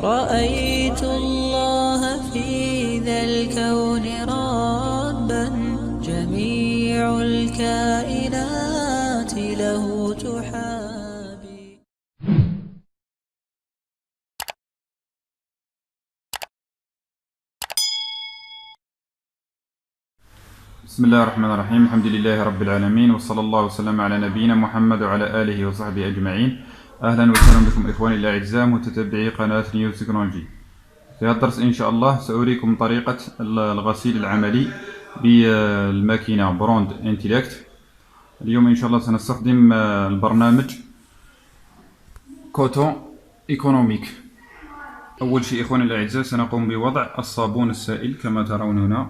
رأيت الله في ذا الكون ربا جميع الكائنات له تحابي. بسم الله الرحمن الرحيم. الحمد لله رب العالمين، وصلى الله وسلم على نبينا محمد وعلى آله وصحبه أجمعين. أهلا وسهلا بكم إخواني الأعزاء متتبعي قناة نيوز تكنولوجي. في هذا الدرس إن شاء الله سأريكم طريقة الغسيل العملي بالماكينة بروند انتيلكت. اليوم إن شاء الله سنستخدم البرنامج كوتو إيكونوميك. أول شيء إخواني الأعزاء سنقوم بوضع الصابون السائل كما ترون هنا.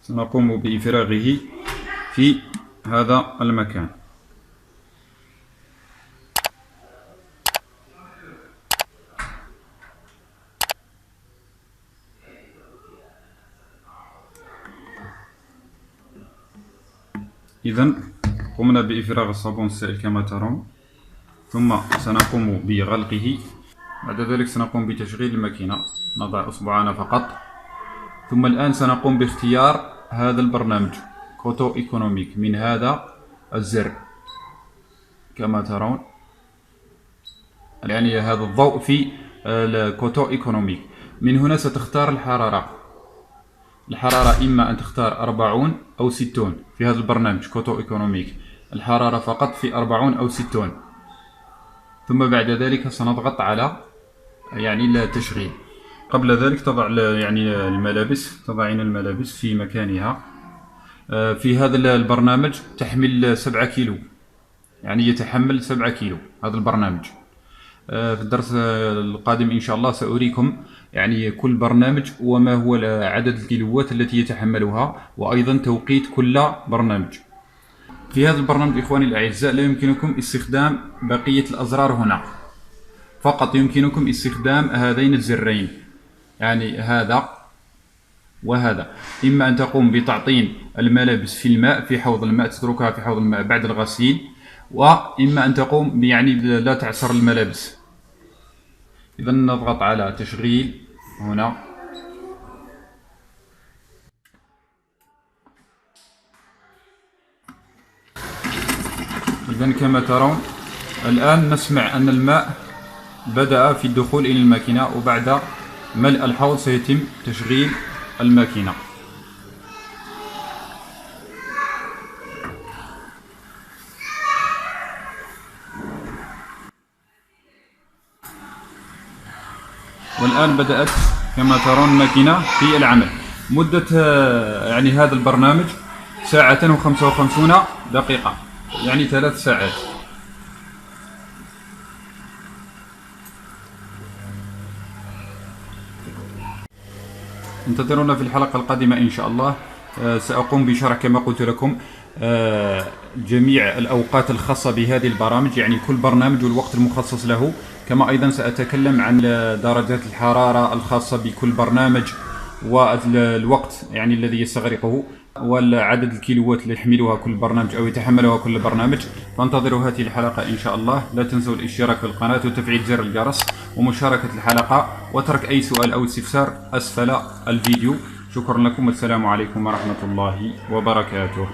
سنقوم بإفراغه في هذا المكان. إذن قمنا بإفراغ الصابون السائل كما ترون، ثم سنقوم بغلقه. بعد ذلك سنقوم بتشغيل الماكينة، نضع إصبعنا فقط. ثم الآن سنقوم باختيار هذا البرنامج كوتو إيكونوميك من هذا الزر كما ترون، يعني هذا الضوء في الكوتو إيكونوميك. من هنا ستختار الحرارة إما أن تختار 40 أو 60 في هذا البرنامج كوتو إيكونوميك. الحرارة فقط في 40 أو 60. ثم بعد ذلك سنضغط على التشغيل. قبل ذلك تضع الملابس، تضعين الملابس في مكانها. في هذا البرنامج تحمل 7 كيلو، يتحمل 7 كيلو هذا البرنامج. في الدرس القادم إن شاء الله سأريكم كل برنامج وما هو عدد الكيلوات التي يتحملها، وأيضا توقيت كل برنامج. في هذا البرنامج إخواني الأعزاء لا يمكنكم استخدام بقية الأزرار هنا، فقط يمكنكم استخدام هذين الزرين، هذا وهذا. إما أن تقوم بتعطين الملابس في الماء، في حوض الماء، تتركها في حوض الماء بعد الغسيل، وإما أن تقوم لا تعصر الملابس. إذا نضغط على تشغيل هنا. إذا كما ترون الآن نسمع أن الماء بدأ في الدخول إلى الماكينة، وبعد ملء الحوض سيتم تشغيل الماكينة. والآن بدأت كما ترون الماكينة في العمل. مدة هذا البرنامج 1 و55 دقيقة، 3 ساعات. انتظرونا في الحلقة القادمة إن شاء الله. سأقوم بشرح كما قلت لكم جميع الأوقات الخاصة بهذه البرامج، كل برنامج والوقت المخصص له. كما أيضا سأتكلم عن درجات الحرارة الخاصة بكل برنامج، والوقت الذي يستغرقه، والعدد الكيلوات اللي يحملها كل برنامج أو يتحملها كل برنامج. فانتظروا هذه الحلقة إن شاء الله. لا تنسوا الاشتراك في القناة وتفعيل زر الجرس ومشاركة الحلقة وترك أي سؤال أو استفسار أسفل الفيديو. شكرا لكم والسلام عليكم ورحمة الله وبركاته.